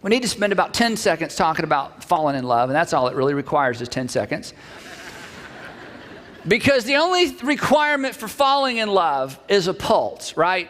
We need to spend about 10 seconds talking about falling in love, and that's all it really requires is 10 seconds. Because the only requirement for falling in love is a pulse, right?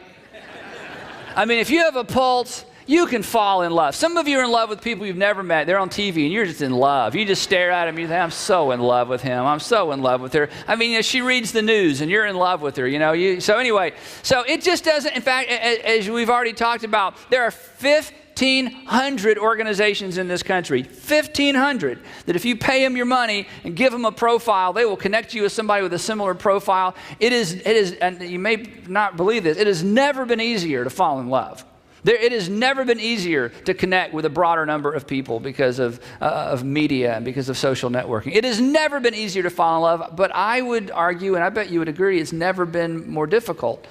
I mean, if you have a pulse, you can fall in love. Some of you are in love with people you've never met. They're on TV and you're just in love. You just stare at them and you think, I'm so in love with him. I'm so in love with her. I mean, she reads the news and you're in love with her, So anyway, so it just doesn't, in fact, as we've already talked about, there are 1,500 organizations in this country, 1,500, that if you pay them your money and give them a profile, they will connect you with somebody with a similar profile. It is, and you may not believe this, it has never been easier to fall in love. It has never been easier to connect with a broader number of people because of media and because of social networking. It has never been easier to fall in love, but I would argue, and I bet you would agree, it's never been more difficult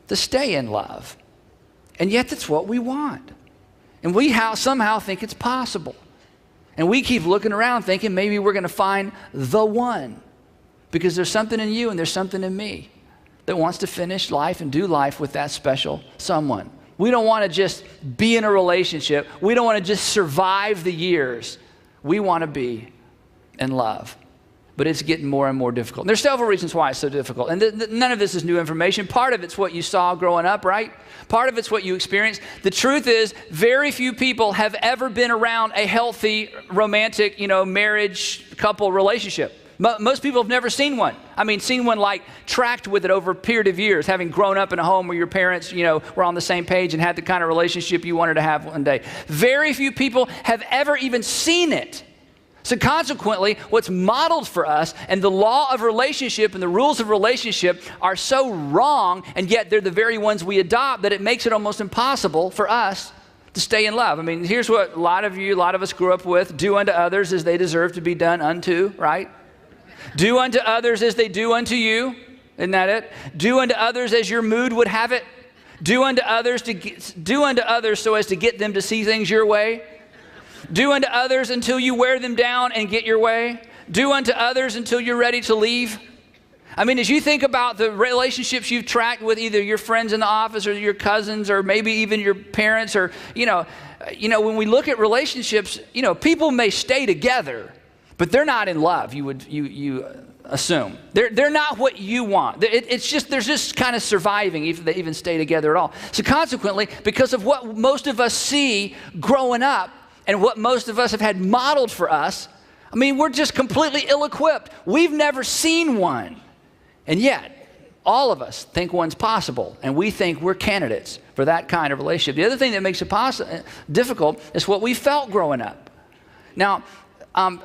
to stay in love. And yet that's what we want. And we somehow think it's possible. And we keep looking around thinking maybe we're going to find the one. Because there's something in you and there's something in me that wants to finish life and do life with that special someone. We don't want to just be in a relationship. We don't want to just survive the years. We want to be in love. But it's getting more and more difficult. And there's several reasons why it's so difficult. And none of this is new information. Part of it's what you saw growing up, right? Part of it's what you experienced. The truth is, very few people have ever been around a healthy, romantic, marriage, couple relationship. Most people have never seen one. I mean, seen one like tracked with it over a period of years, having grown up in a home where your parents, were on the same page and had the kind of relationship you wanted to have one day. Very few people have ever even seen it. So consequently, what's modeled for us and the law of relationship and the rules of relationship are so wrong, and yet they're the very ones we adopt, that it makes it almost impossible for us to stay in love. I mean, here's what a lot of us grew up with. Do unto others as they deserve to be done unto, right? Do unto others as they do unto you. Isn't that it? Do unto others as your mood would have it. Do unto others so as to get them to see things your way. Do unto others until you wear them down and get your way. Do unto others until you're ready to leave. I mean, as you think about the relationships you've tracked with either your friends in the office or your cousins or maybe even your parents, or, when we look at relationships, people may stay together, but they're not in love, you assume. They're not what you want. They're just kind of surviving if they even stay together at all. So consequently, because of what most of us see growing up and what most of us have had modeled for us, I mean, we're just completely ill-equipped. We've never seen one. And yet, all of us think one's possible, and we think we're candidates for that kind of relationship. The other thing that makes it difficult is what we felt growing up. Now,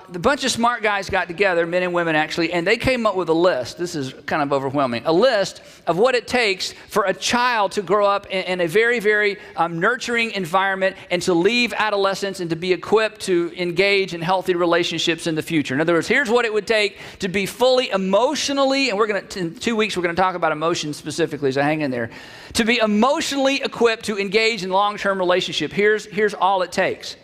the bunch of smart guys got together, men and women actually, and they came up with a list. This is kind of overwhelming. A list of what it takes for a child to grow up in a very, very nurturing environment and to leave adolescence and to be equipped to engage in healthy relationships in the future. In other words, here's what it would take to be fully emotionally, and in 2 weeks we're going to talk about emotions specifically, so hang in there. To be emotionally equipped to engage in long-term relationship, here's all it takes.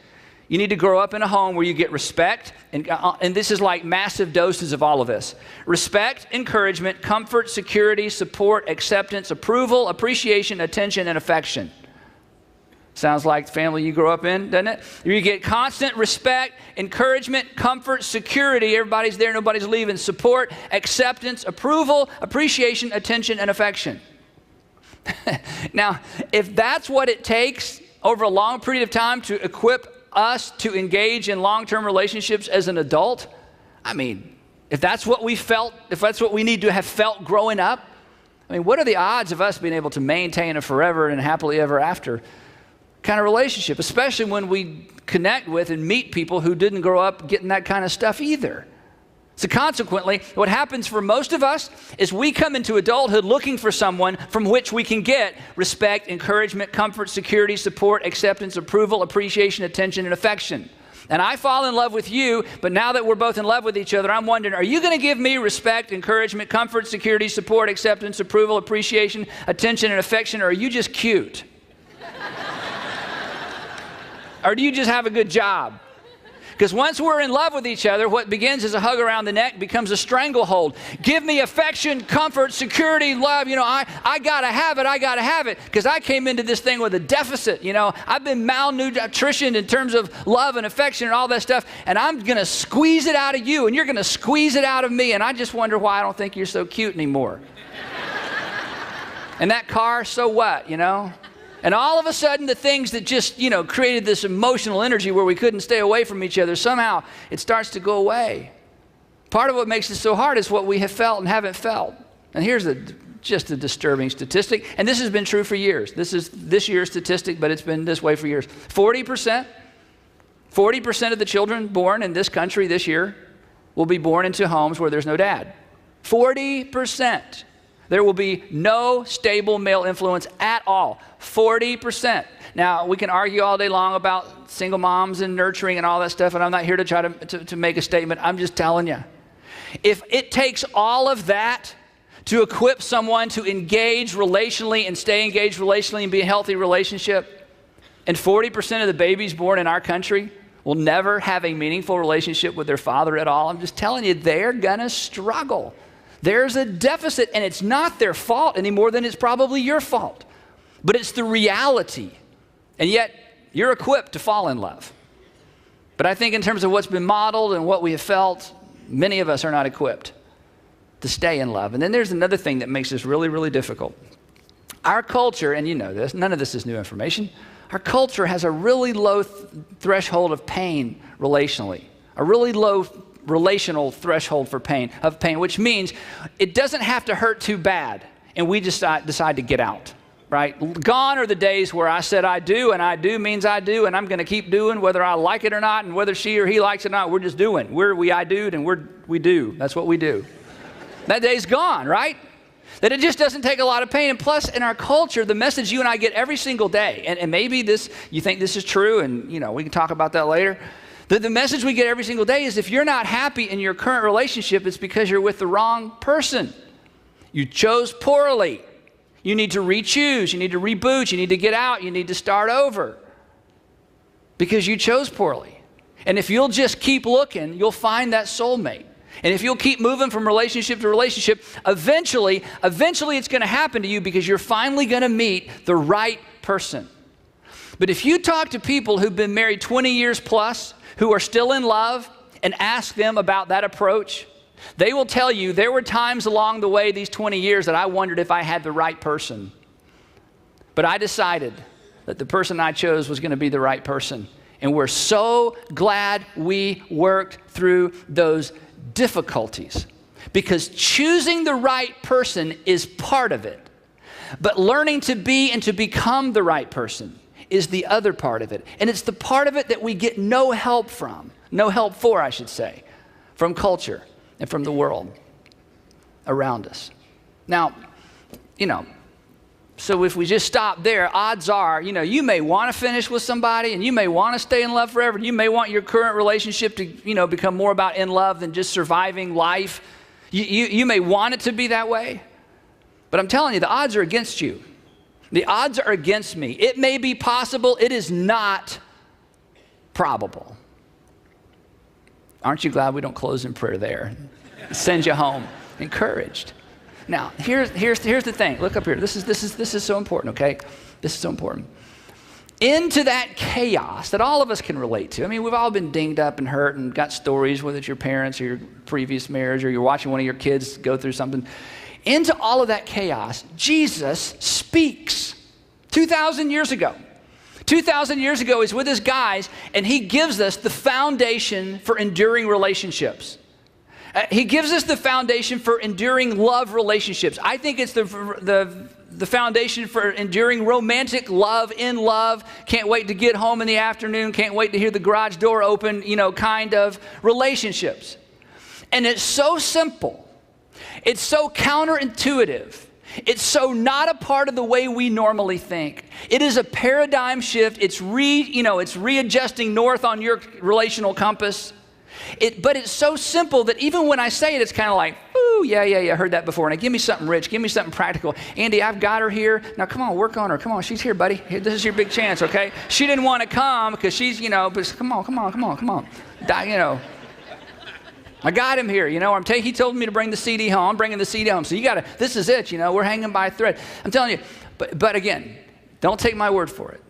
You need to grow up in a home where you get respect, and this is like massive doses of all of this. Respect, encouragement, comfort, security, support, acceptance, approval, appreciation, attention, and affection. Sounds like the family you grew up in, doesn't it? You get constant respect, encouragement, comfort, security. Everybody's there, nobody's leaving. Support, acceptance, approval, appreciation, attention, and affection. Now, if that's what it takes over a long period of time to equip us to engage in long-term relationships as an adult, I mean, if that's what we felt, if that's what we need to have felt growing up, I mean, what are the odds of us being able to maintain a forever and happily ever after kind of relationship, especially when we connect with and meet people who didn't grow up getting that kind of stuff either? So consequently, what happens for most of us is we come into adulthood looking for someone from which we can get respect, encouragement, comfort, security, support, acceptance, approval, appreciation, attention, and affection. And I fall in love with you, but now that we're both in love with each other, I'm wondering, are you going to give me respect, encouragement, comfort, security, support, acceptance, approval, appreciation, attention, and affection, or are you just cute? Or do you just have a good job? Because once we're in love with each other, what begins as a hug around the neck becomes a stranglehold. Give me affection, comfort, security, love. I got to have it. I got to have it. Because I came into this thing with a deficit. I've been malnutritioned in terms of love and affection and all that stuff. And I'm going to squeeze it out of you. And you're going to squeeze it out of me. And I just wonder why I don't think you're so cute anymore. And that car, so what, And all of a sudden, the things that just, created this emotional energy where we couldn't stay away from each other, somehow it starts to go away. Part of what makes it so hard is what we have felt and haven't felt. And here's just a disturbing statistic, and this has been true for years. This is this year's statistic, but it's been this way for years. 40% of the children born in this country this year will be born into homes where there's no dad. 40%. There will be no stable male influence at all. 40%. Now, we can argue all day long about single moms and nurturing and all that stuff, and I'm not here to try to make a statement. I'm just telling you. If it takes all of that to equip someone to engage relationally and stay engaged relationally and be a healthy relationship, and 40% of the babies born in our country will never have a meaningful relationship with their father at all, I'm just telling you, they're going to struggle. There's a deficit, and it's not their fault any more than it's probably your fault. But it's the reality. And yet, you're equipped to fall in love. But I think in terms of what's been modeled and what we have felt, many of us are not equipped to stay in love. And then there's another thing that makes this really, really difficult. Our culture, and you know this, none of this is new information, our culture has a really low threshold of pain relationally, a really low relational threshold for pain, which means it doesn't have to hurt too bad, and we just decide to get out, right? Gone are the days where I said I do, and I do means I do, and I'm going to keep doing whether I like it or not, and whether she or he likes it or not, we're just doing. I do'd, and we do. That's what we do. That day's gone, right? That it just doesn't take a lot of pain. And plus, in our culture, the message you and I get every single day, and maybe you think this is true, and we can talk about that later. The message we get every single day is if you're not happy in your current relationship, it's because you're with the wrong person. You chose poorly. You need to re-choose. You need to reboot. You need to get out. You need to start over because you chose poorly. And if you'll just keep looking, you'll find that soulmate. And if you'll keep moving from relationship to relationship, eventually it's going to happen to you because you're finally going to meet the right person. But if you talk to people who've been married 20 years plus, who are still in love, and ask them about that approach, they will tell you there were times along the way these 20 years that I wondered if I had the right person. But I decided that the person I chose was going to be the right person. And we're so glad we worked through those difficulties, because choosing the right person is part of it. But learning to be and to become the right person is the other part of it. And it's the part of it that we get no help for, I should say, from culture and from the world around us. Now, so if we just stop there, odds are, you may want to finish with somebody and you may want to stay in love forever. You may want your current relationship to, become more about in love than just surviving life. You may want it to be that way. But I'm telling you, the odds are against you. The odds are against me. It may be possible. It is not probable. Aren't you glad we don't close in prayer there? Send you home encouraged. Now, here's the thing. Look up here. This is so important, okay? This is so important. Into that chaos that all of us can relate to. I mean, we've all been dinged up and hurt and got stories, whether it's your parents or your previous marriage or you're watching one of your kids go through something. Into all of that chaos, Jesus speaks 2,000 years ago. 2,000 years ago, he's with his guys, and he gives us the foundation for enduring relationships. He gives us the foundation for enduring love relationships. I think it's the foundation for enduring romantic love, in love, can't wait to get home in the afternoon, can't wait to hear the garage door open, kind of relationships. And it's so simple. It's so counterintuitive. It's so not a part of the way we normally think. It is a paradigm shift. It's readjusting north on your relational compass. But it's so simple that even when I say it, it's kind of like, ooh, Woo, yeah, heard that before. Now give me something rich, give me something practical. Andy, I've got her here. Now come on, work on her. Come on, she's here, buddy. Here, this is your big chance, okay? She didn't want to come because she's, but come on. I got him here, he told me to bring the CD home. I'm bringing the CD home. So this is it, we're hanging by a thread. I'm telling you, but again, don't take my word for it.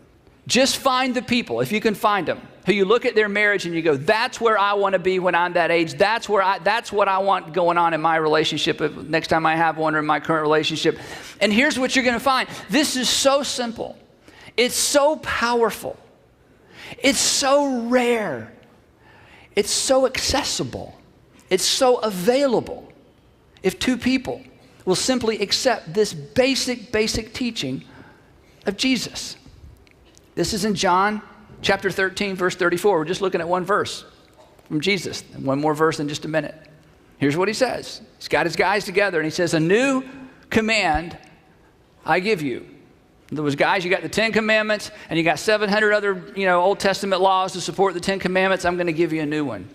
Just find the people, if you can find them, who you look at their marriage and you go, that's where I want to be when I'm that age. That's what I want going on in my relationship next time I have one or in my current relationship. And here's what you're going to find. This is so simple. It's so powerful. It's so rare. It's so accessible. It's so available if two people will simply accept this basic teaching of Jesus. This is in John chapter 13, verse 34. We're just looking at one verse from Jesus. And one more verse in just a minute. Here's what he says. He's got his guys together and he says, a new command I give you. In other words, guys, you got the 10 commandments and you got 700 other, Old Testament laws to support the 10 commandments. I'm going to give you a new one.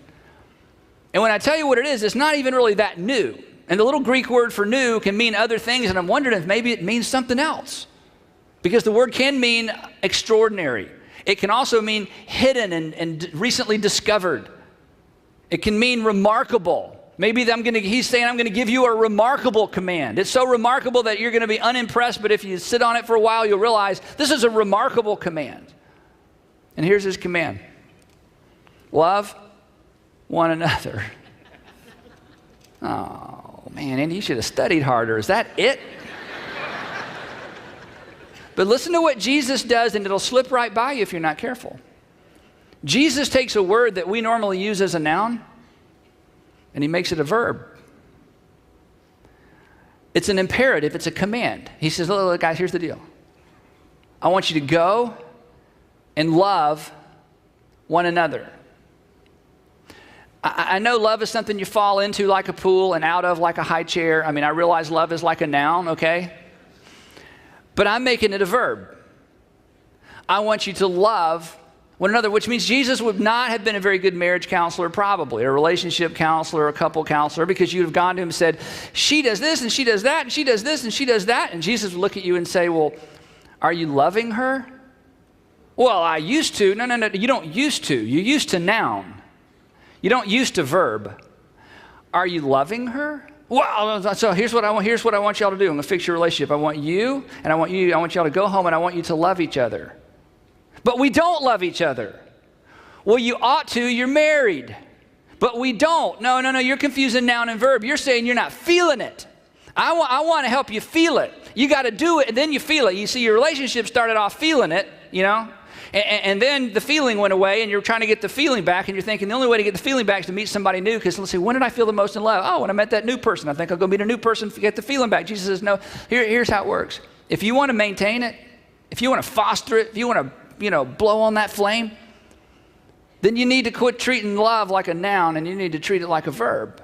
And when I tell you what it is, it's not even really that new. And the little Greek word for new can mean other things, and I'm wondering if maybe it means something else. Because the word can mean extraordinary. It can also mean hidden and recently discovered. It can mean remarkable. Maybe he's saying, I'm going to give you a remarkable command. It's so remarkable that you're going to be unimpressed, but if you sit on it for a while, you'll realize this is a remarkable command. And here's his command. Love one another. Oh, man, Andy, you should have studied harder. Is that it? But listen to what Jesus does, and it'll slip right by you if you're not careful. Jesus takes a word that we normally use as a noun, and he makes it a verb. It's an imperative. It's a command. He says, look, guys, here's the deal. I want you to go and love one another. I know love is something you fall into like a pool and out of like a high chair. I mean, I realize love is like a noun, okay? But I'm making it a verb. I want you to love one another, which means Jesus would not have been a very good marriage counselor probably, or a relationship counselor, or a couple counselor, because you'd have gone to him and said, she does this and she does that and she does this and she does that. And Jesus would look at you and say, well, are you loving her? Well, I used to. No, you don't used to. You used to noun. You don't use to verb. Are you loving her? Well, so here's what I want y'all to do. I'm going to fix your relationship. I want you and I want y'all to go home and I want you to love each other. But we don't love each other. Well, you ought to. You're married. But we don't. No. You're confusing noun and verb. You're saying you're not feeling it. I want to help you feel it. You got to do it and then you feel it. You see, your relationship started off feeling it, And then the feeling went away and you're trying to get the feeling back and you're thinking the only way to get the feeling back is to meet somebody new, because let's see, when did I feel the most in love? Oh, when I met that new person. I think I'll go meet a new person to get the feeling back. Jesus says, no, here's how it works. If you want to maintain it, if you want to foster it, if you want to, blow on that flame, then you need to quit treating love like a noun and you need to treat it like a verb.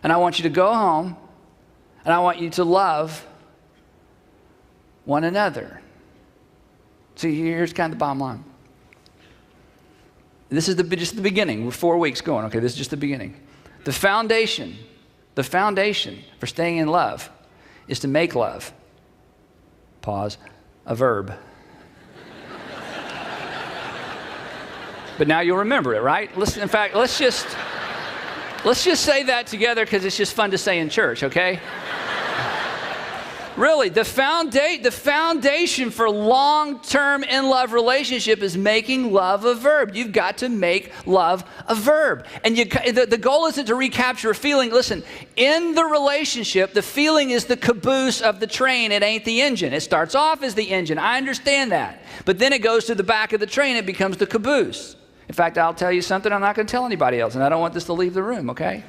And I want you to go home and I want you to love one another. See, here's kind of the bottom line. This is just the beginning. We're 4 weeks going. Okay, this is just the beginning. The foundation for staying in love is to make love, pause, a verb. But now you'll remember it, right? Listen, in fact, let's just say that together because it's just fun to say in church, okay? Really, the foundation for long-term in-love relationship is making love a verb. You've got to make love a verb. And the goal isn't to recapture a feeling. Listen, in the relationship, the feeling is the caboose of the train. It ain't the engine. It starts off as the engine. I understand that. But then it goes to the back of the train. It becomes the caboose. In fact, I'll tell you something I'm not going to tell anybody else, and I don't want this to leave the room, okay?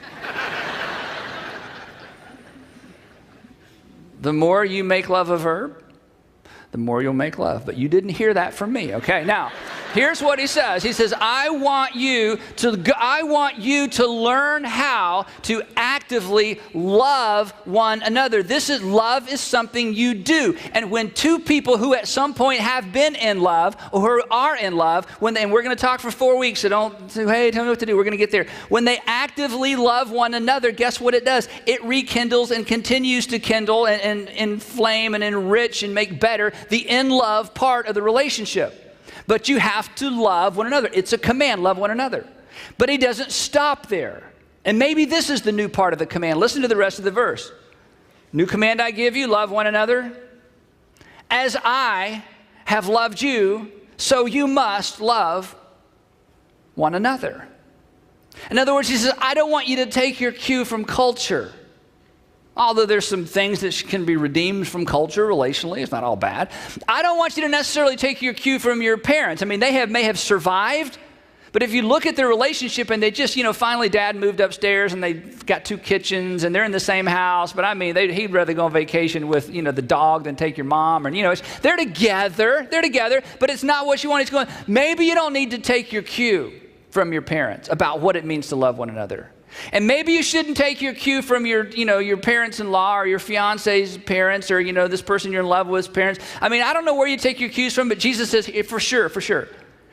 The more you make love a verb, the more you'll make love. But you didn't hear that from me, okay? Now, Here's what he says. He says, I want you to learn how to actively love one another. Love is something you do. And when two people who at some point have been in love or who are in love, and we're going to talk for 4 weeks, so don't say, hey, tell me what to do. We're going to get there. When they actively love one another, guess what it does? It rekindles and continues to kindle and inflame and enrich and make better the in love part of the relationship. But you have to love one another. It's a command, love one another. But he doesn't stop there. And maybe this is the new part of the command. Listen to the rest of the verse. New command I give you, love one another. As I have loved you, so you must love one another. In other words, he says, I don't want you to take your cue from culture. Although there's some things that can be redeemed from culture relationally, it's not all bad. I don't want you to necessarily take your cue from your parents. I mean, they may have survived, but if you look at their relationship and they just, finally dad moved upstairs and they've got 2 kitchens and they're in the same house, but I mean, he'd rather go on vacation with, the dog than take your mom. Or, they're together, but it's not what you want. It's going, maybe you don't need to take your cue from your parents about what it means to love one another. And maybe you shouldn't take your cue from your parents-in-law or your fiance's parents or, this person you're in love with's parents. I mean, I don't know where you take your cues from, but Jesus says, for sure.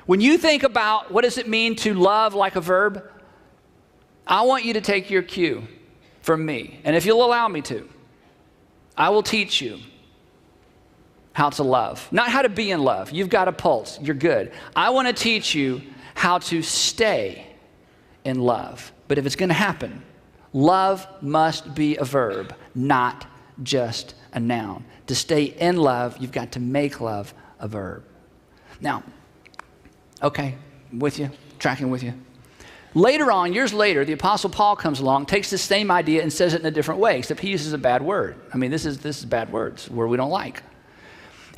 When you think about what does it mean to love like a verb, I want you to take your cue from me. And if you'll allow me to, I will teach you how to love. Not how to be in love. You've got a pulse. You're good. I want to teach you how to stay in love. But if it's going to happen, love must be a verb, not just a noun. To stay in love, you've got to make love a verb. Now, okay, with you, tracking with you. Later on, years later, the Apostle Paul comes along, takes the same idea and says it in a different way, except he uses a bad word. I mean, this is bad words, a word we don't like.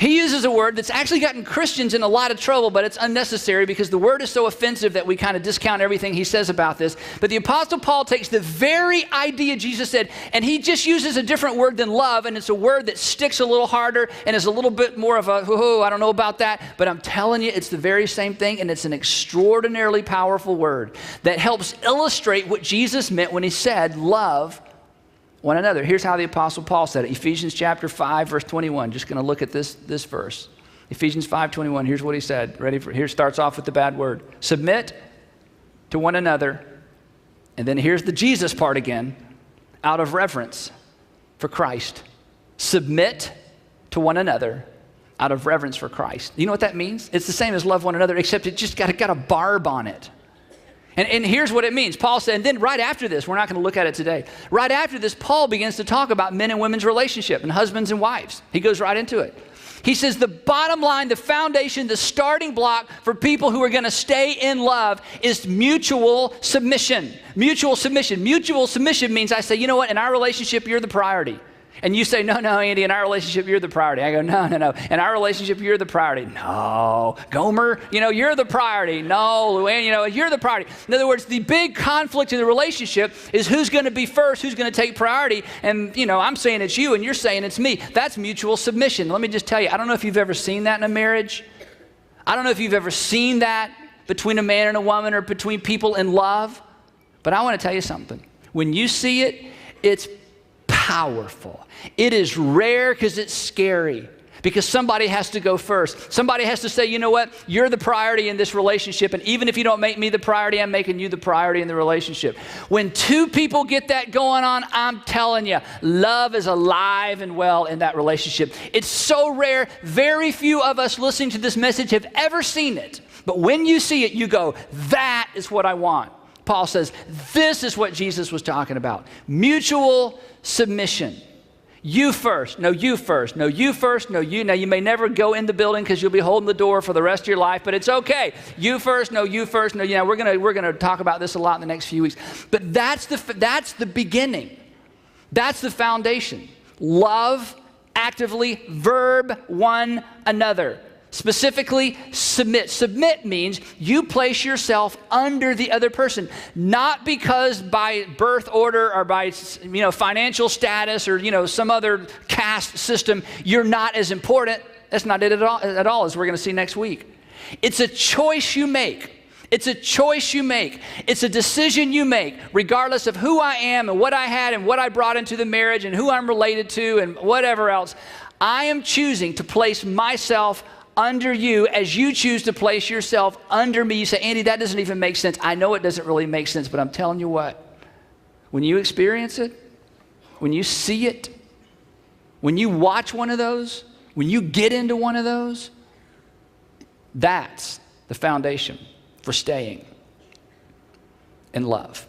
He uses a word that's actually gotten Christians in a lot of trouble, but it's unnecessary because the word is so offensive that we kind of discount everything he says about this. But the Apostle Paul takes the very idea Jesus said, and he just uses a different word than love, and it's a word that sticks a little harder and is a little bit more of a, I don't know about that, but I'm telling you, it's the very same thing, and it's an extraordinarily powerful word that helps illustrate what Jesus meant when he said, love one another. Here's how the Apostle Paul said it. Ephesians chapter 5, verse 21. Just going to look at this verse. Ephesians 5:21. Here's what he said. Here starts off with the bad word. Submit to one another. And then here's the Jesus part again. Out of reverence for Christ. Submit to one another out of reverence for Christ. You know what that means? It's the same as love one another, except it just got a barb on it. And here's what it means. Paul said, and then right after this, we're not going to look at it today. Right after this, Paul begins to talk about men and women's relationship and husbands and wives. He goes right into it. He says the bottom line, the foundation, the starting block for people who are going to stay in love is mutual submission. Mutual submission. Mutual submission means I say, you know what, in our relationship, you're the priority. And you say, no, Andy, in our relationship, you're the priority. I go, no. In our relationship, you're the priority. No. Gomer, you're the priority. No, Luann, you're the priority. In other words, the big conflict in the relationship is who's going to be first, who's going to take priority. And, I'm saying it's you and you're saying it's me. That's mutual submission. Let me just tell you, I don't know if you've ever seen that in a marriage. I don't know if you've ever seen that between a man and a woman or between people in love. But I want to tell you something. When you see it, it's powerful. It is rare because it's scary. Because somebody has to go first. Somebody has to say, you know what? You're the priority in this relationship. And even if you don't make me the priority, I'm making you the priority in the relationship. When two people get that going on, I'm telling you, love is alive and well in that relationship. It's so rare. Very few of us listening to this message have ever seen it. But when you see it, you go, that is what I want. Paul says, this is what Jesus was talking about. Mutual submission. You first. No, you first. No, you first. No, you. Now, you may never go in the building because you'll be holding the door for the rest of your life, but it's okay. You first. No, you first. No, we're gonna talk about this a lot in the next few weeks. But that's the beginning. That's the foundation. Love, actively, verb one another. Specifically, submit. Submit means you place yourself under the other person, not because by birth order or by financial status or some other caste system you're not as important. That's not it at all, as we're going to see next week. It's a choice you make. It's a choice you make. It's a decision you make, regardless of who I am and what I had and what I brought into the marriage and who I'm related to and whatever else. I am choosing to place myself under you as you choose to place yourself under me. You say, Andy, that doesn't even make sense. I know it doesn't really make sense, but I'm telling you what, when you experience it, when you see it, when you watch one of those, when you get into one of those, that's the foundation for staying in love.